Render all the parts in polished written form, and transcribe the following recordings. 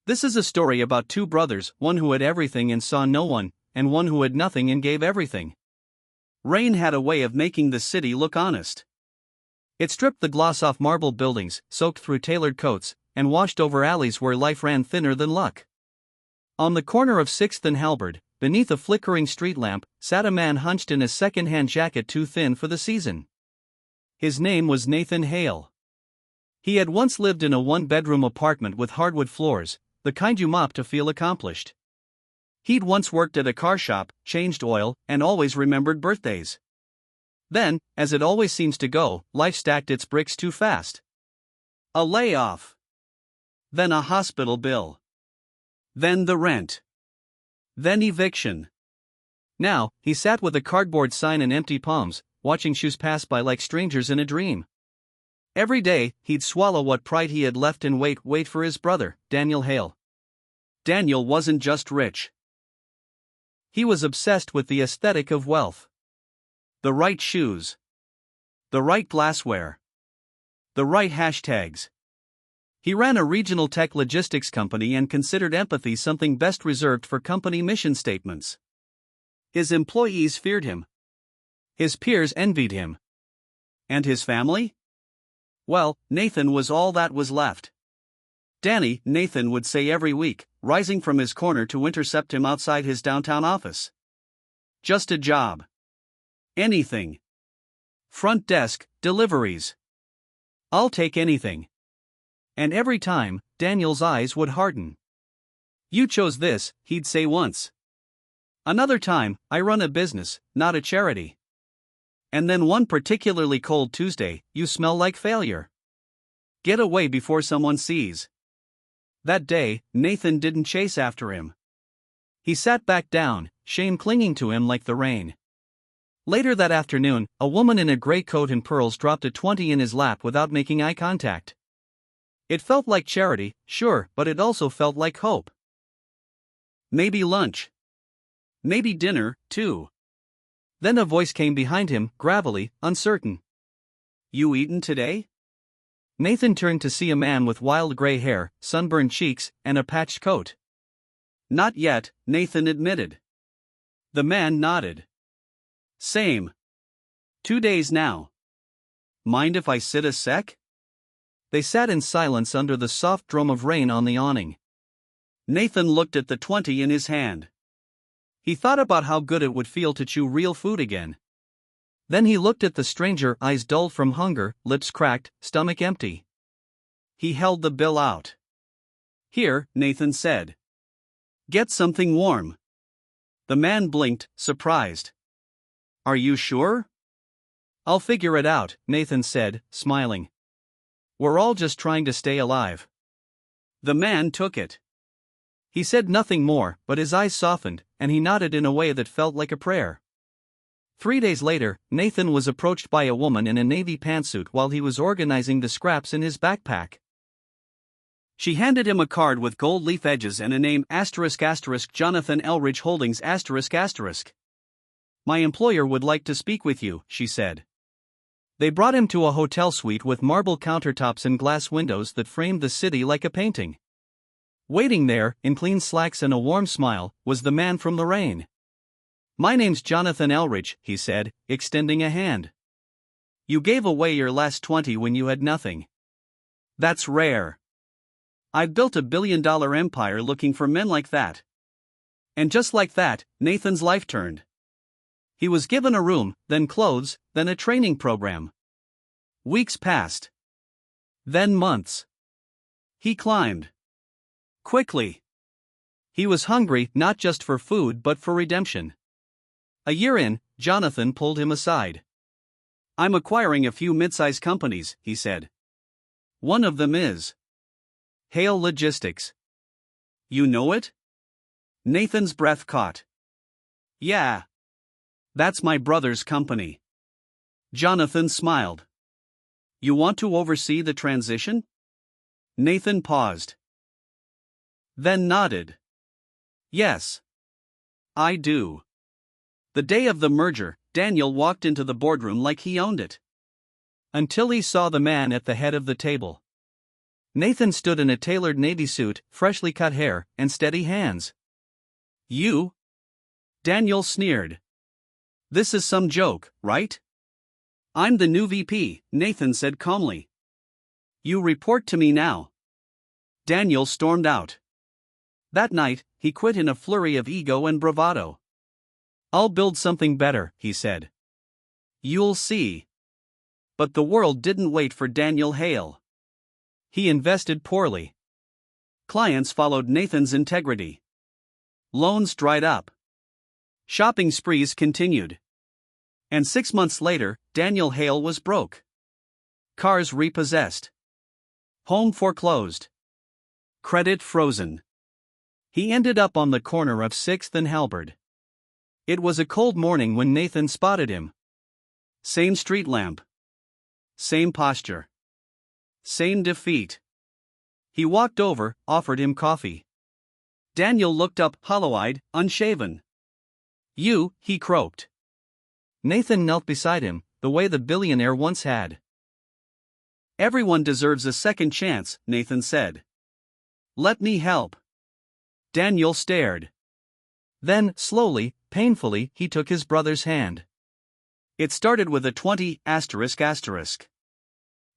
This is a story about two brothers, one who had everything and saw no one, and one who had nothing and gave everything. Rain had a way of making the city look honest. It stripped the gloss off marble buildings, soaked through tailored coats, and washed over alleys where life ran thinner than luck. On the corner of 6th and Halberd, beneath a flickering street lamp, sat a man hunched in a second-hand jacket too thin for the season. His name was Nathan Hale. He had once lived in a one-bedroom apartment with hardwood floors, the kind you mop to feel accomplished. He'd once worked at a car shop, changed oil, and always remembered birthdays. Then, as it always seems to go, life stacked its bricks too fast. A layoff. Then a hospital bill. Then the rent. Then eviction. Now, he sat with a cardboard sign and empty palms, watching shoes pass by like strangers in a dream. Every day, he'd swallow what pride he had left and wait for his brother, Daniel Hale. Daniel wasn't just rich. He was obsessed with the aesthetic of wealth. The right shoes. The right glassware. The right hashtags. He ran a regional tech logistics company and considered empathy something best reserved for company mission statements. His employees feared him. His peers envied him. And his family? Well, Nathan was all that was left. Danny, Nathan would say every week, rising from his corner to intercept him outside his downtown office. Just a job. Anything. Front desk, deliveries. I'll take anything. And every time, Daniel's eyes would harden. You chose this, he'd say once. Another time, I run a business, not a charity. And then one particularly cold Tuesday, you smell like failure. Get away before someone sees. That day, Nathan didn't chase after him. He sat back down, shame clinging to him like the rain. Later that afternoon, a woman in a gray coat and pearls dropped a 20 in his lap without making eye contact. It felt like charity, sure, but it also felt like hope. Maybe lunch. Maybe dinner, too. Then a voice came behind him, gravelly, uncertain. You eaten today? Nathan turned to see a man with wild gray hair, sunburned cheeks, and a patched coat. Not yet, Nathan admitted. The man nodded. Same. 2 days now. Mind if I sit a sec? They sat in silence under the soft drum of rain on the awning. Nathan looked at the 20 in his hand. He thought about how good it would feel to chew real food again. Then he looked at the stranger, eyes dulled from hunger, lips cracked, stomach empty. He held the bill out. Here, Nathan said. Get something warm. The man blinked, surprised. Are you sure? I'll figure it out, Nathan said, smiling. We're all just trying to stay alive. The man took it. He said nothing more, but his eyes softened, and he nodded in a way that felt like a prayer. 3 days later, Nathan was approached by a woman in a navy pantsuit while he was organizing the scraps in his backpack. She handed him a card with gold leaf edges and a name *** Jonathan Elridge Holdings ***. My employer would like to speak with you, she said. They brought him to a hotel suite with marble countertops and glass windows that framed the city like a painting. Waiting there, in clean slacks and a warm smile, was the man from the rain. My name's Jonathan Elridge, he said, extending a hand. You gave away your last 20 when you had nothing. That's rare. I've built $1 billion empire looking for men like that. And just like that, Nathan's life turned. He was given a room, then clothes, then a training program. Weeks passed. Then months. He climbed. Quickly. He was hungry not just for food but for redemption. A year in, Jonathan pulled him aside. I'm acquiring a few mid-size companies, he said. One of them is Hale Logistics. You know it? Nathan's breath caught. Yeah. That's my brother's company. Jonathan smiled. You want to oversee the transition? Nathan paused. Then nodded. Yes. I do. The day of the merger, Daniel walked into the boardroom like he owned it. Until he saw the man at the head of the table. Nathan stood in a tailored navy suit, freshly cut hair, and steady hands. "You?" Daniel sneered. "This is some joke, right?" "I'm the new VP," Nathan said calmly. "You report to me now." Daniel stormed out. That night, he quit in a flurry of ego and bravado. "I'll build something better," he said. "You'll see." But the world didn't wait for Daniel Hale. He invested poorly. Clients followed Nathan's integrity. Loans dried up. Shopping sprees continued. And 6 months later, Daniel Hale was broke. Cars repossessed. Home foreclosed. Credit frozen. He ended up on the corner of 6th and Halberd. It was a cold morning when Nathan spotted him. Same street lamp. Same posture. Same defeat. He walked over, offered him coffee. Daniel looked up, hollow-eyed, unshaven. "You," he croaked. Nathan knelt beside him, the way the billionaire once had. "Everyone deserves a second chance," Nathan said. "Let me help." Daniel stared. Then, slowly, painfully, he took his brother's hand. It started with a 20 ***.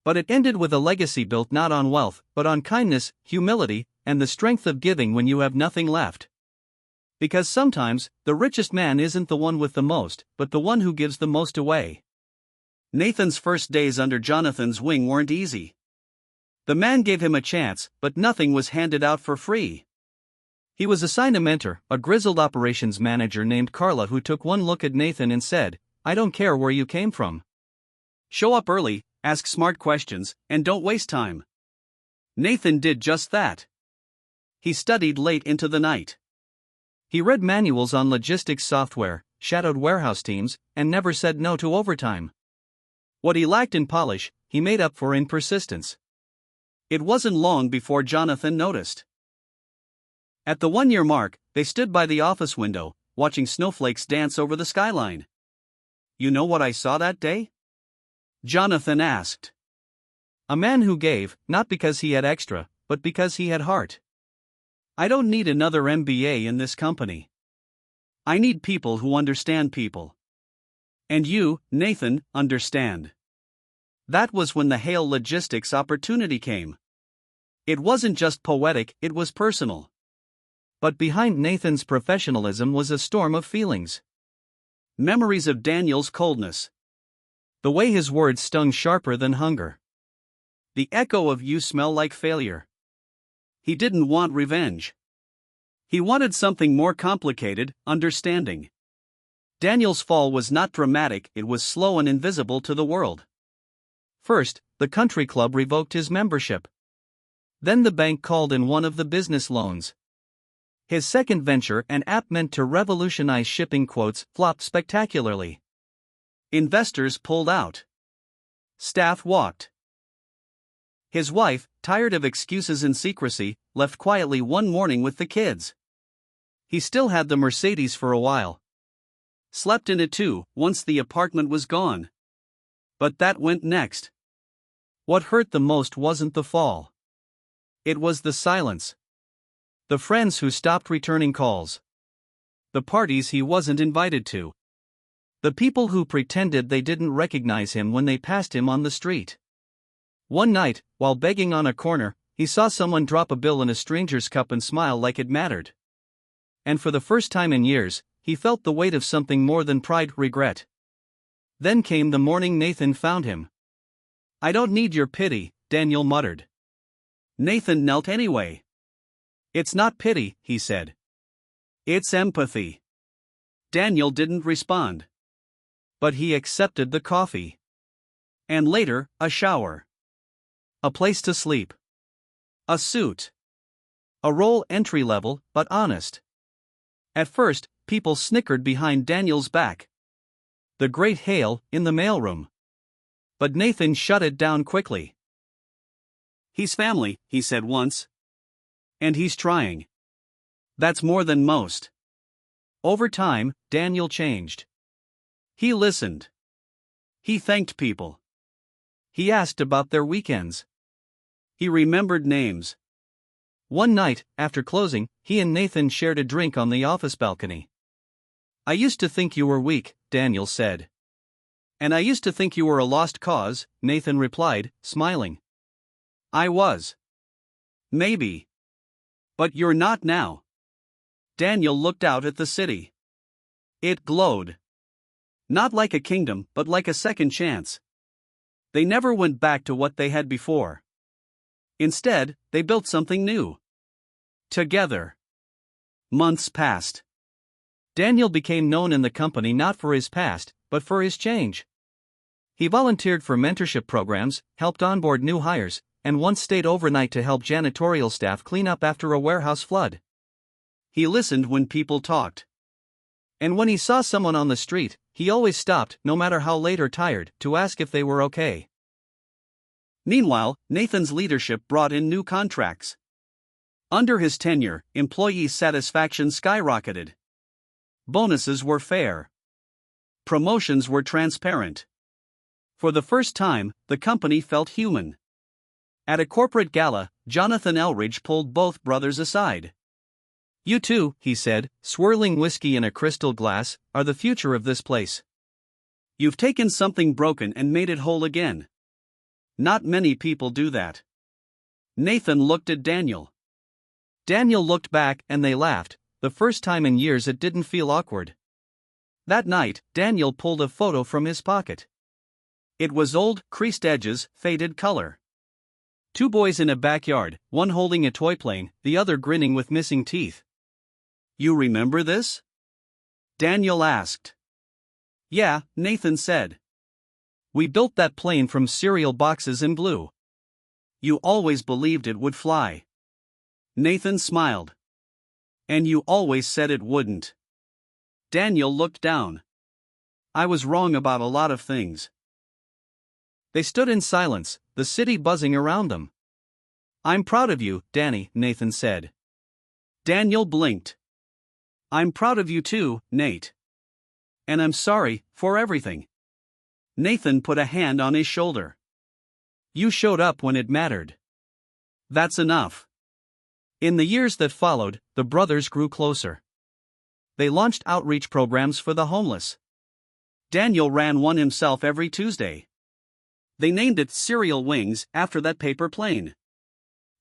But it ended with a legacy built not on wealth, but on kindness, humility, and the strength of giving when you have nothing left. Because sometimes, the richest man isn't the one with the most, but the one who gives the most away. Nathan's first days under Jonathan's wing weren't easy. The man gave him a chance, but nothing was handed out for free. He was assigned a mentor, a grizzled operations manager named Carla, who took one look at Nathan and said, "I don't care where you came from. Show up early, ask smart questions, and don't waste time." Nathan did just that. He studied late into the night. He read manuals on logistics software, shadowed warehouse teams, and never said no to overtime. What he lacked in polish, he made up for in persistence. It wasn't long before Jonathan noticed. At the 1-year mark, they stood by the office window, watching snowflakes dance over the skyline. "You know what I saw that day?" Jonathan asked. "A man who gave, not because he had extra, but because he had heart. I don't need another MBA in this company. I need people who understand people. And you, Nathan, understand." That was when the Hale Logistics opportunity came. It wasn't just poetic, it was personal. But behind Nathan's professionalism was a storm of feelings. Memories of Daniel's coldness. The way his words stung sharper than hunger. The echo of "you smell like failure." He didn't want revenge. He wanted something more complicated, understanding. Daniel's fall was not dramatic, it was slow and invisible to the world. First, the country club revoked his membership. Then the bank called in one of the business loans. His second venture, an app meant to revolutionize shipping quotes, flopped spectacularly. Investors pulled out. Staff walked. His wife, tired of excuses and secrecy, left quietly one morning with the kids. He still had the Mercedes for a while. Slept in it too, once the apartment was gone. But that went next. What hurt the most wasn't the fall. It was the silence. The friends who stopped returning calls. The parties he wasn't invited to. The people who pretended they didn't recognize him when they passed him on the street. One night, while begging on a corner, he saw someone drop a bill in a stranger's cup and smile like it mattered. And for the first time in years, he felt the weight of something more than pride, regret. Then came the morning Nathan found him. "I don't need your pity," Daniel muttered. Nathan knelt anyway. "It's not pity," he said. "It's empathy." Daniel didn't respond. But he accepted the coffee. And later, a shower. A place to sleep. A suit. A role entry-level, but honest. At first, people snickered behind Daniel's back. The great Hale, in the mailroom. But Nathan shut it down quickly. "He's family," he said once. "And he's trying. That's more than most." Over time, Daniel changed. He listened. He thanked people. He asked about their weekends. He remembered names. One night, after closing, he and Nathan shared a drink on the office balcony. "I used to think you were weak," Daniel said. "And I used to think you were a lost cause," Nathan replied, smiling. "I was. Maybe. But you're not now." Daniel looked out at the city. It glowed. Not like a kingdom, but like a second chance. They never went back to what they had before. Instead, they built something new. Together. Months passed. Daniel became known in the company not for his past, but for his change. He volunteered for mentorship programs, helped onboard new hires, and once stayed overnight to help janitorial staff clean up after a warehouse flood. He listened when people talked. And when he saw someone on the street, he always stopped, no matter how late or tired, to ask if they were okay. Meanwhile, Nathan's leadership brought in new contracts. Under his tenure, employee satisfaction skyrocketed. Bonuses were fair. Promotions were transparent. For the first time, the company felt human. At a corporate gala, Jonathan Elridge pulled both brothers aside. "You two," he said, swirling whiskey in a crystal glass, "are the future of this place. You've taken something broken and made it whole again. Not many people do that." Nathan looked at Daniel. Daniel looked back and they laughed, the first time in years it didn't feel awkward. That night, Daniel pulled a photo from his pocket. It was old, creased edges, faded color. Two boys in a backyard, one holding a toy plane, the other grinning with missing teeth. "You remember this?" Daniel asked. "Yeah," Nathan said. "We built that plane from cereal boxes in blue. You always believed it would fly." Nathan smiled. "And you always said it wouldn't." Daniel looked down. "I was wrong about a lot of things." They stood in silence, the city buzzing around them. "I'm proud of you, Danny," Nathan said. Daniel blinked. "I'm proud of you too, Nate. And I'm sorry for everything." Nathan put a hand on his shoulder. "You showed up when it mattered. That's enough." In the years that followed, the brothers grew closer. They launched outreach programs for the homeless. Daniel ran one himself every Tuesday. They named it Cereal Wings after that paper plane.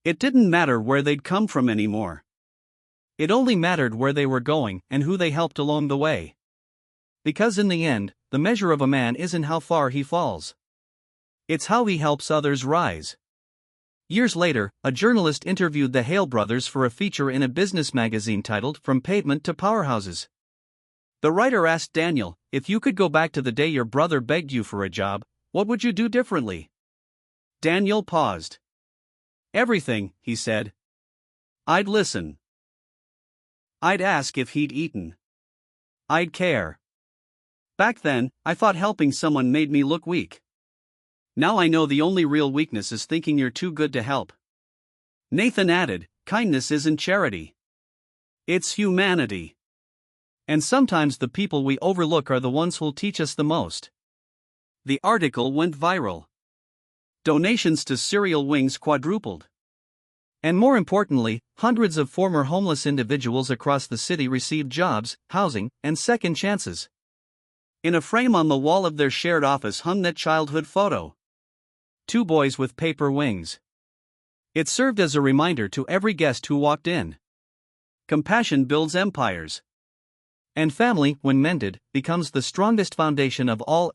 It didn't matter where they'd come from anymore. It only mattered where they were going and who they helped along the way. Because in the end, the measure of a man isn't how far he falls. It's how he helps others rise. Years later, a journalist interviewed the Hale brothers for a feature in a business magazine titled From Pavement to Powerhouses. The writer asked Daniel, "If you could go back to the day your brother begged you for a job, what would you do differently?" Daniel paused. "Everything," he said. "I'd listen. I'd ask if he'd eaten. I'd care. Back then, I thought helping someone made me look weak. Now I know the only real weakness is thinking you're too good to help." Nathan added, "Kindness isn't charity. It's humanity. And sometimes the people we overlook are the ones who'll teach us the most." The article went viral. Donations to Cereal Wings quadrupled. And more importantly, hundreds of former homeless individuals across the city received jobs, housing, and second chances. In a frame on the wall of their shared office hung that childhood photo. Two boys with paper wings. It served as a reminder to every guest who walked in. Compassion builds empires. And family, when mended, becomes the strongest foundation of all.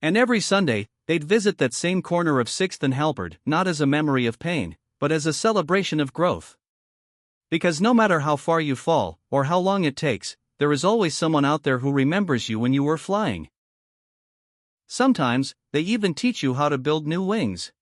And every Sunday, they'd visit that same corner of 6th and Halberd, not as a memory of pain, but as a celebration of growth. Because no matter how far you fall, or how long it takes, there is always someone out there who remembers you when you were flying. Sometimes, they even teach you how to build new wings.